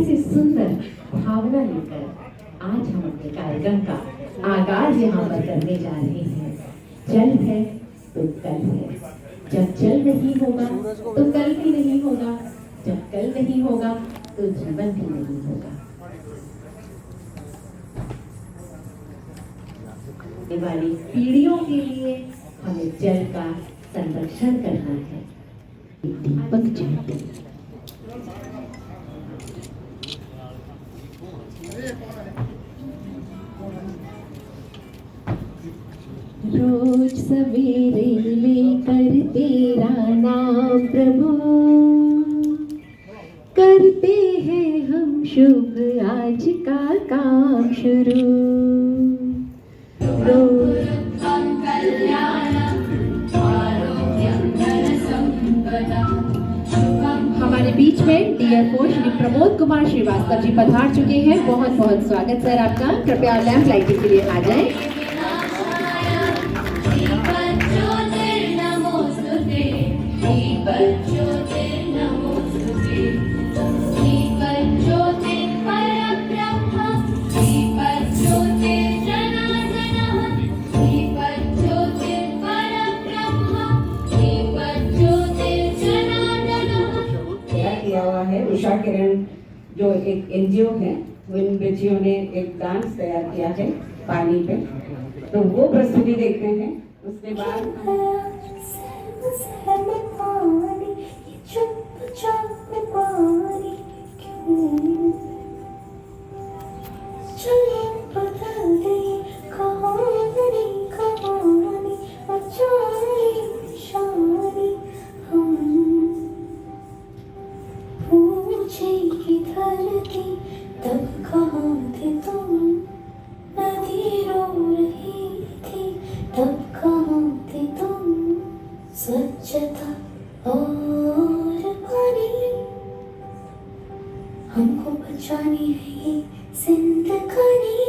ऐसी सुंदर भावना लेकर आज हम अपने कार्यक्रम का आगाज यहाँ पर करने जा रहे हैं। जल है तो कल है, जब जल नहीं होगा तो कल भी नहीं होगा, जब कल नहीं होगा तो जीवन भी नहीं होगा। आने वाली पीढ़ियों के लिए हमें जल का संरक्षण करना है। दीपक जयते रोज सवेरे लेकर तेरा नाम प्रभु, करते हैं हम शुभ आज का काम शुरू। हमारे बीच में डीएफओ श्री प्रमोद कुमार श्रीवास्तव जी पधार चुके हैं। बहुत बहुत स्वागत सर आपका। कृपया लैंप लाइटिंग के लिए आ जाएं। उषा किरण जो एक एनजीओ है, इन बच्चियों ने एक डांस तैयार किया है पानी पे, तो वो प्रस्तुति देखते हैं। उसके बाद तब कहाँ थे तुम, नदी रो रही थी, तब कहाँ थे तुम, स्वच्छता और पानी, हमको बचानी है ये जिंदगानी।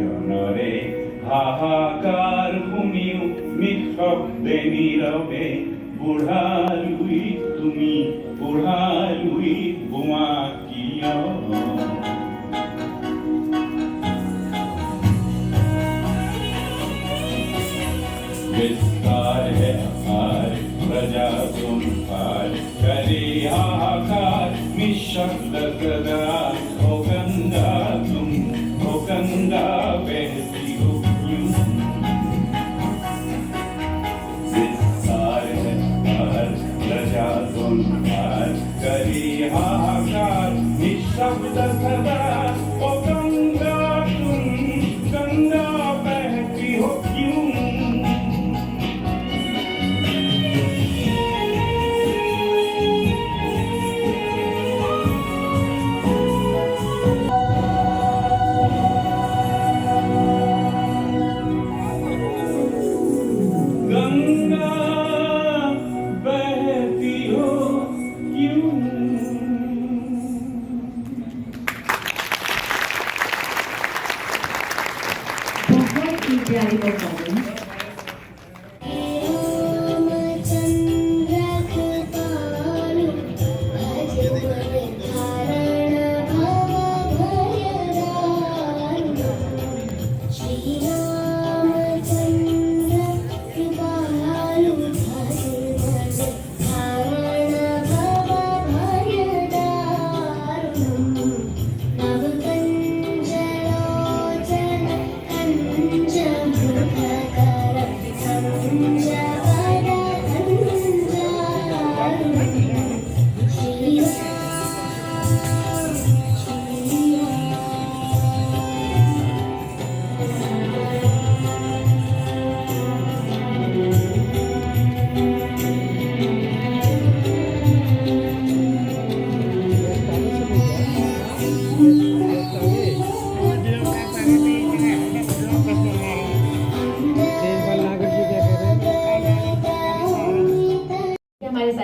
জনরে হাহাকার ভূমিও নিঃশব্দে নীরবে বুঢ়ালুই তুমি বুঢ়ালুই বোমা কিয় विस्तार है आकार प्रजा तुम पार करे हाहाकार निःशब्द सदा ओ गंगा तुम ओ गंगा बहती हो क्यों। विस्तार है आकार प्रजा तुम पार करे हाहाकार निःशब्द सदा ओ गंगा तुम गंगा बहती हो क्यों। प्यारी परफॉर्मेंस। Jam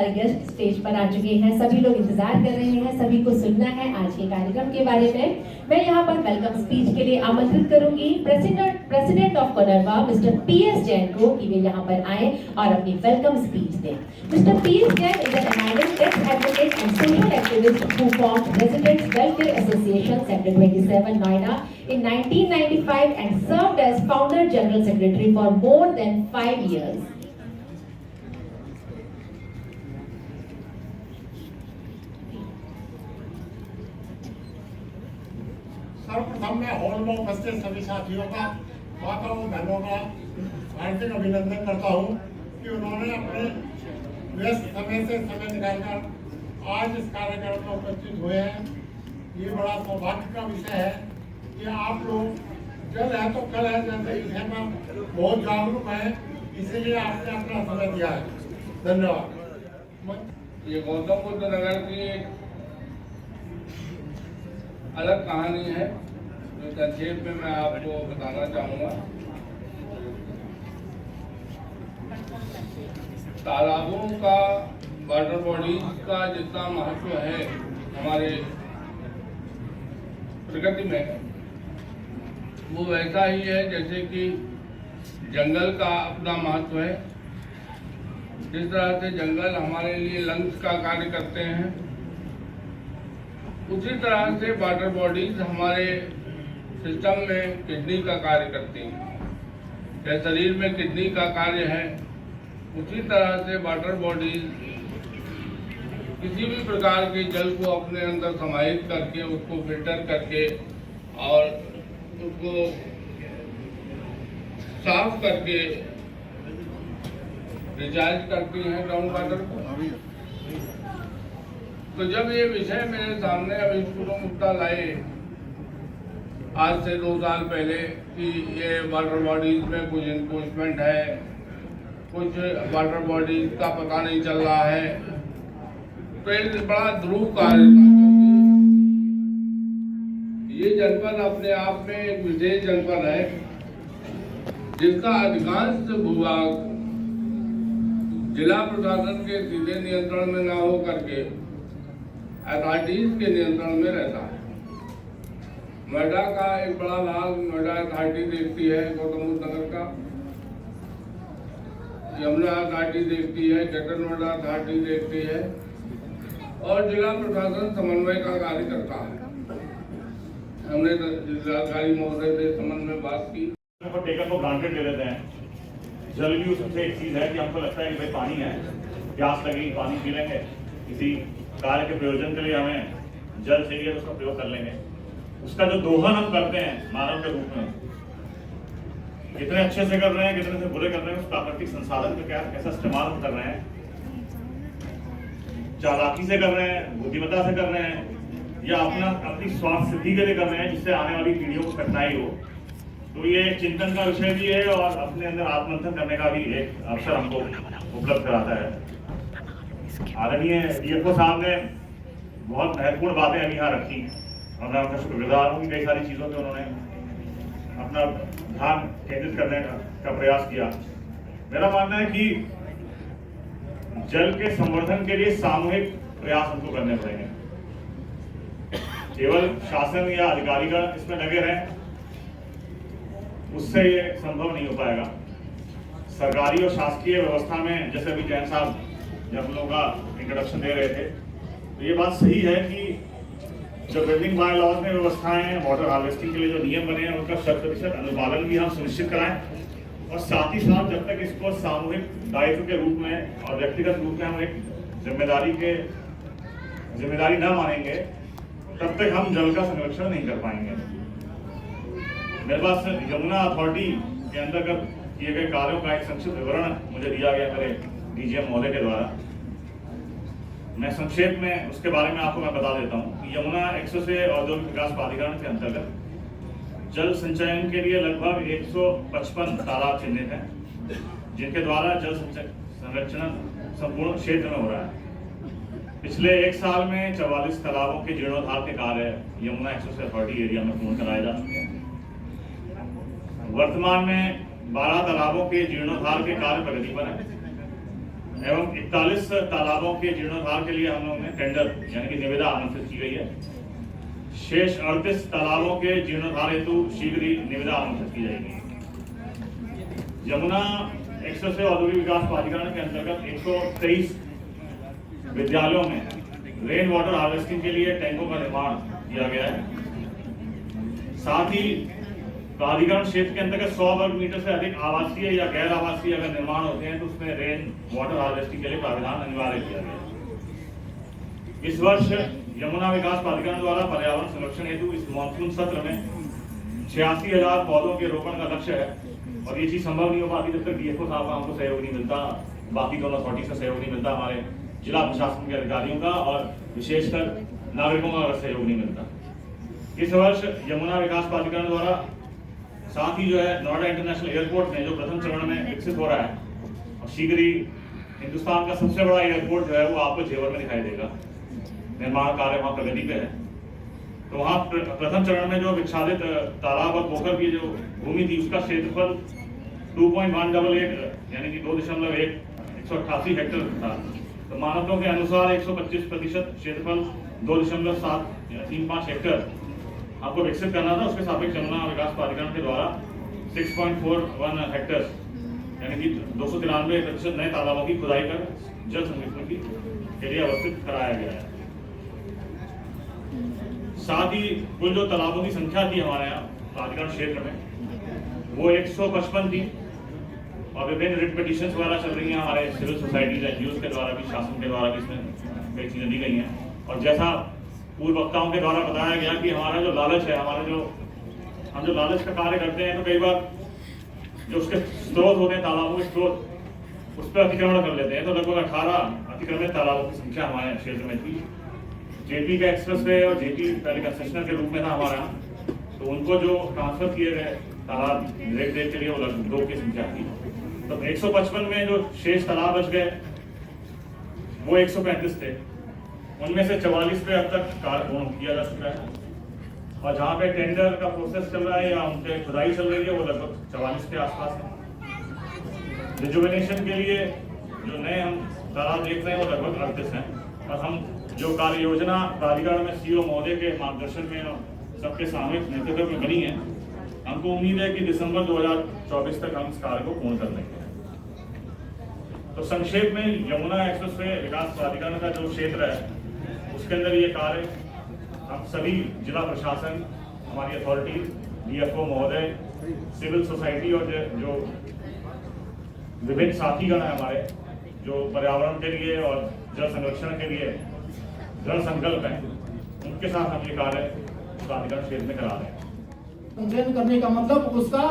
सारे गेस्ट स्टेज पर आ चुके हैं, सभी लोग इंतजार कर रहे हैं, सभी को सुनना है आज के कार्यक्रम के बारे में। मैं यहाँ पर वेलकम स्पीच के लिए आमंत्रित करूंगी president of Koderma mister PS Jain को कि वे यहाँ पर आए और अपनी वेलकम स्पीच दें। Mister PS Jain is an eminent x advocate and social activist who formed residents welfare association sector 27 Noida in 1995 and served as founder general secretary for more than 5 years. सर्वप्रथम मैं हॉल में उपस्थित सभी साथियों का, माताओं बहनों का हार्दिक अभिनंदन करता हूं कि उन्होंने अपने व्यस्त समय से समय निकालकर आज इस कार्यक्रम में उपस्थित हुए हैं। ये बड़ा सौभाग्य का विषय है कि आप लोग जल है तो कल है जैसे विषय पर बहुत जागरूक हैं, इसीलिए आपने अपना समय दिया है। धन्यवाद। ये गौतम बुद्ध नगर की एक अलग कहानी है जो संक्षेप में मैं आपको बताना चाहूँगा। तालाबों का, वाटर बॉडीज का जितना महत्व है हमारे प्रकृति में, वो वैसा ही है जैसे कि जंगल का अपना महत्व है। जिस तरह से जंगल हमारे लिए लंग्स का कार्य करते हैं, उसी तरह से वाटर बॉडीज हमारे सिस्टम में किडनी का कार्य करती हैं। जैसे शरीर में किडनी का कार्य है, उसी तरह से वाटर बॉडीज किसी भी प्रकार के जल को अपने अंदर समाहित करके, उसको फिल्टर करके और उसको साफ करके रिचार्ज करती हैं ग्राउंड वाटर को। तो जब ये विषय मेरे सामने अभी शुरू मुद्दा लाए आज से 2 साल पहले कि ये वाटर बॉडीज में कुछ इन्फोर्समेंट है, कुछ वाटर बॉडीज का पता नहीं चल रहा है, तो एक बड़ा ध्रुव कार्य था। ये जनपद अपने आप में एक विशेष जनपद है जिसका अधिकांश भूभाग जिला प्रशासन के सीधे नियंत्रण में न हो करके अथॉरिटीज के नियंत्रण में रहता है। नोएडा का एक बड़ा भाग नोएडा अथॉरिटी देखती है, गौतम बुद्ध नगर का यमुना अथॉरिटी देखती है, ग्रेटर नोएडा अथॉरिटी देखती है और जिला प्रशासन समन्वय का कार्य करता है। हमने जिलाधिकारी महोदय से संबंध में बात की। टेकन को ग्रांटेड ले लेते हैं। जल भी उसमें एक चीज है कि हमको लगता है कि भाई पानी है, प्यास लगेगी, पानी पी लेंगे, किसी कार्य के प्रयोजन के लिए हमें जल चाहिए तो उसका प्रयोग कर लेंगे। उसका जो दोहन हम करते हैं मानव के रूप में, कितने अच्छे से कर रहे हैं, कितने से बुरे कर रहे हैं, उस प्राकृतिक संसाधन का कैसा इस्तेमाल हम कर रहे हैं, चालाकी से कर रहे हैं, बुद्धिमत्ता से कर रहे हैं, या अपनी स्वास्थ्य सिद्धि के लिए कर रहे हैं जिससे आने वाली पीढ़ियों को कठिनाई हो। तो ये चिंतन का विषय भी है और अपने अंदर आत्मंथन करने का भी एक अवसर हमको उपलब्ध कराता है। आदरणीय DFO साहब ने बहुत महत्वपूर्ण बातें अभी यहाँ रखी और मैं उनका शुक्रगुजार हूँ कि कई सारी चीज़ों पे उन्होंने अपना ध्यान केंद्रित करने का प्रयास किया। मेरा मानना है कि जल के संवर्धन के लिए सामूहिक प्रयास हमको करने पड़ेंगे। केवल शासन या अधिकारीगण इसमें लगे रहें उससे ये संभव नहीं हो पाएगा। सरकारी और शासकीय व्यवस्था में, जैसे अभी जैन साहब जब हम लोगों का इंट्रोडक्शन दे रहे थे, तो ये बात सही है कि जो बिल्डिंग बाय लॉज में व्यवस्थाएं, वाटर हार्वेस्टिंग के लिए जो नियम बने हैं, उनका 100% अनुपालन भी हम सुनिश्चित कराएं और साथ ही साथ जब तक इसको सामूहिक दायित्व के रूप में और व्यक्तिगत रूप में हम एक जिम्मेदारी न मानेंगे, तब तक हम जल का संरक्षण नहीं कर पाएंगे। मेरे पास यमुना अथॉरिटी के अंतर्गत किए गए कार्यों का एक संक्षिप्त विवरण मुझे दिया गया मेरे DGM महोदय के द्वारा। मैं संक्षेप में उसके बारे में आपको मैं बता देता हूँ कि यमुना 100 औद्योगिक विकास प्राधिकरण के अंतर्गत जल संचयन के लिए लगभग 155 तालाब चिन्हित हैं जिनके द्वारा जल संरक्षण संपूर्ण क्षेत्र में हो रहा है। पिछले 1 साल में 44 तालाबों के जीर्णोद्धार के कार्य यमुना 100 अथॉरिटी एरिया में पूर्ण कराए जा चुके हैं। वर्तमान में 12 तालाबों के जीर्णोद्धार के कार्य प्रगति पर है। एवं 41 तालाबों के जीर्णोद्धार के लिए हम लोगों ने टेंडर यानी कि निविदा आमंत्रित की गई है। शेष 38 तालाबों के जीर्णोद्धार हेतु शीघ्र ही निविदा आमंत्रित की जाएगी। यमुना एक्सप्रेसवे औद्योगिक विकास प्राधिकरण के अंतर्गत 123 विद्यालयों में रेन वाटर हार्वेस्टिंग के लिए टैंकों का निर्माण किया गया है। साथ ही प्राधिकरण क्षेत्र के अंतर्गत 100 वर्ग मीटर से अधिक आवासीय या गैर आवासीय अगर निर्माण होते हैं तो उसमें रेन वाटर हार्वेस्टिंग के लिए प्रावधान अनिवार्य किया गया है। इस वर्ष यमुना विकास प्राधिकरण द्वारा पर्यावरण संरक्षण हेतु इस मानसून सत्र में 86,000 पौधों के रोपण का लक्ष्य है और ये चीज संभव नहीं हो पाती जब तक डीएफओ साहब का हमको सहयोग नहीं मिलता, बाकी दोनों अथॉरिटी से सहयोग नहीं मिलता, हमारे जिला प्रशासन के अधिकारियों का और विशेषकर नागरिकों का सहयोग नहीं मिलता। इस वर्ष यमुना विकास प्राधिकरण द्वारा साथ ही जो है नोएडा इंटरनेशनल एयरपोर्ट में जो प्रथम चरण में विकसित हो रहा है और शीघ्र ही हिंदुस्तान का सबसे बड़ा एयरपोर्ट जो है वो आपको जेवर में दिखाई देगा। निर्माण कार्य वहाँ प्रगति पे है। तो वहाँ प्रथम चरण में जो विच्छादित तालाब और पोखर की जो भूमि थी उसका क्षेत्रफल 2.188 यानी कि 188 हेक्टेयर था। तो मानकों के अनुसार 125% क्षेत्रफल 2.735 हेक्टेयर आपको विकसित करना था। उसके सापेक्ष यमुना विकास प्राधिकरण के द्वारा 6.41 हेक्टेयर यानी कि 293% नए तालाबों की खुदाई कर जल संरक्षण के लिए अवस्थित कराया गया है। साथ ही कुल जो तालाबों की संख्या थी हमारे यहाँ प्राधिकरण क्षेत्र में वो 155 थी और विभिन्न रिट पिटीशंस वगैरह चल रही हैं हमारे सिविल सोसाइटीज एनजीओ के द्वारा भी, शासन के द्वारा भी इसमें कई चीजें दी गई हैं। और जैसा पूर्व वक्ताओं के द्वारा बताया गया कि हमारा जो लालच है, हम जो लालच का कार्य करते हैं तो कई बार जो उसके स्रोत होते हैं तालाबों के स्रोत उस पर अतिक्रमण कर लेते हैं। तो लगभग 18 अतिक्रमित तालाबों की संख्या हमारे क्षेत्र में थी। जेपी का एक्सप्रेसवे और जेपी पहले कंसेशनर के रूप में था हमारा, तो उनको जो ट्रांसफर किए गए तालाब रेख देख के लिए वो लगभग 2 की संख्या थी। तो 155 में जो शेष तालाब बच गए वो 135 थे। उनमें से 44 पे अब तक कार्य पूर्ण किया जा चुका है और जहाँ पे टेंडर का प्रोसेस चल रहा है या उनके खुदाई चल रही है वो लगभग 44 के आसपास है। रिजुवेनेशन के लिए जो नए हम तालाब देख रहे हैं वो लगभग 38 हैं और हम जो कार्य योजना प्राधिकरण में सीओ महोदय के मार्गदर्शन में सबके सामूहिक नेतृत्व में बनी है, हमको उम्मीद है कि दिसंबर 2024 तक हम इस कार्य को पूर्ण कर लेंगे। तो संक्षेप में यमुना एक्सप्रेसवे विकास प्राधिकरण का जो क्षेत्र है उसके अंदर ये कार्य हम सभी जिला प्रशासन, हमारी अथॉरिटी, डीएफओ महोदय, सिविल सोसाइटी और जो विभिन्न साथीगण है हमारे जो पर्यावरण के लिए और जल संरक्षण के लिए दृढ़ संकल्प है, उनके साथ हम ये कार्य प्राधिकरण क्षेत्र में करा रहे हैं। संचयन करने का मतलब उसका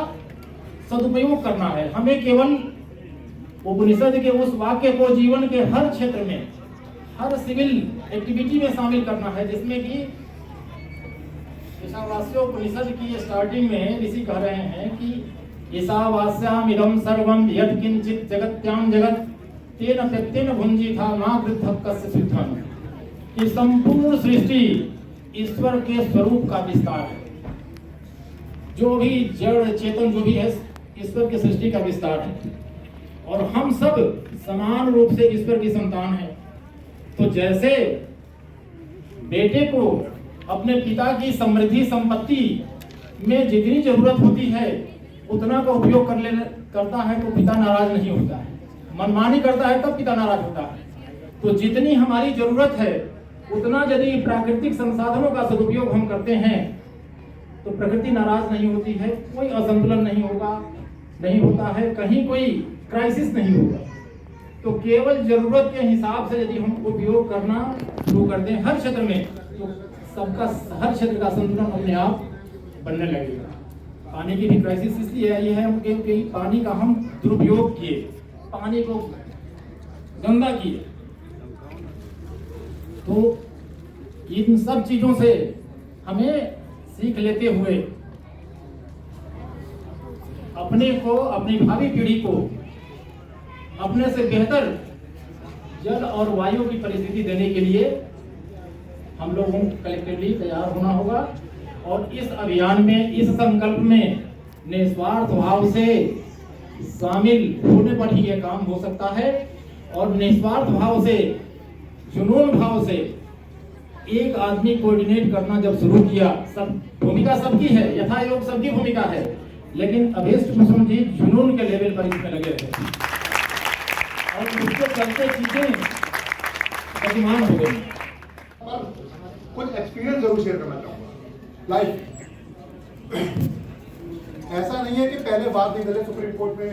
सदुपयोग करना है। हमें केवल उपनिषद के उस वाक्य को जीवन के हर क्षेत्र में, हर सिविल एक्टिविटी में शामिल करना है, जिसमें कि ईशावास्योपनिषद की स्टार्टिंग में ऋषि कह रहे हैं कि ईशावास्याम इदं सर्वं यत् किंचित जगत्याम जगत तेन त्यक्तेन भुंजीथा मा कृद्धः कस्य सिद्धं। कि संपूर्ण सृष्टि ईश्वर के स्वरूप का विस्तार है। जो भी जड़ चेतन जो भी है ईश्वर की सृष्टि का विस्तार है और हम सब समान रूप से ईश्वर की संतान हैं। तो जैसे बेटे को अपने पिता की समृद्धि संपत्ति में जितनी जरूरत होती है उतना का उपयोग करता है तो पिता नाराज नहीं होता है। मनमानी करता है तब पिता नाराज होता है। तो जितनी हमारी जरूरत है उतना यदि प्राकृतिक संसाधनों का सदुपयोग हम करते हैं तो प्रकृति नाराज नहीं होती है, कोई असंतुलन नहीं होता है, कहीं कोई क्राइसिस नहीं होगा। तो केवल जरूरत के हिसाब से यदि हम उपयोग करना शुरू कर दें हर क्षेत्र में तो हर क्षेत्र का संतुलन अपने आप बनने लगेगा। पानी की भी क्राइसिस इसलिए आई है क्योंकि पानी का हम दुरुपयोग किए, पानी को गंदा किए। तो इन सब चीजों से हमें सीख लेते हुए अपने को, अपनी भावी पीढ़ी को अपने से बेहतर जल और वायु की परिस्थिति देने के लिए हम लोगों को कलेक्टिवली तैयार होना होगा और इस अभियान में, इस संकल्प में निस्वार्थ भाव से शामिल होने पर ही यह काम हो सकता है। और निस्वार्थ भाव से, जुनून भाव से एक आदमी कोऑर्डिनेट करना जब शुरू किया, सब भूमिका सबकी है, यथायोग सबकी भूमिका है, लेकिन अभीष्ट कुसुम जी जुनून के लेवल पर इसमें लगे रहे और उसके चलते चीजें गतिमान हो गई। पर कुछ एक्सपीरियंस जरूर शेयर करना चाहूंगा लाइफ। ऐसा नहीं है कि पहले बात नहीं डले सुप्रीम कोर्ट में,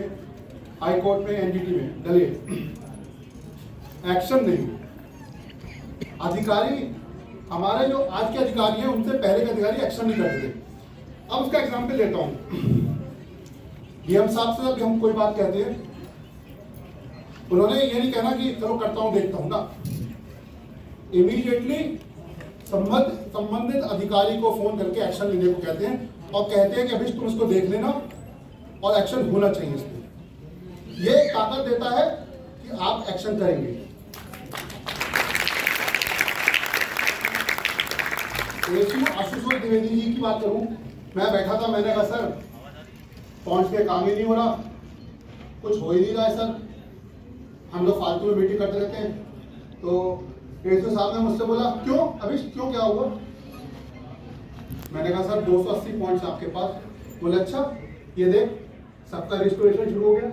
हाई कोर्ट में, एनजीटी में डले, एक्शन नहीं। अधिकारी हमारे जो आज के अधिकारी हैं उनसे पहले के अधिकारी एक्शन नहीं करते थे। अब उसका एग्जांपल लेता हूं। डीएम साहब से जब हम कोई बात कहते हैं, उन्होंने ये नहीं कहना कि चलो करता हूं देखता हूं ना, इमीडिएटली संबंधित अधिकारी को फोन करके एक्शन लेने को कहते हैं और कहते हैं कि अभी तुम इसको देख लेना और एक्शन होना चाहिए इस पर। ये ताकत देता है कि आप एक्शन करेंगे। आशुतोष द्विवेदी जी की बात करूं, मैं बैठा था, मैंने कहा सर पहुंच के काम ही नहीं हो रहा, कुछ हो ही नहीं रहा है सर, हम लोग फालतू में मीटिंग करते रहते हैं। तो एसओ साहब ने मुझसे बोला क्यों अभी क्यों क्या हुआ? मैंने कहा सर 280 पॉइंट्स आपके पास। बोले अच्छा ये देख सबका रिस्टोरेशन शुरू हो गया।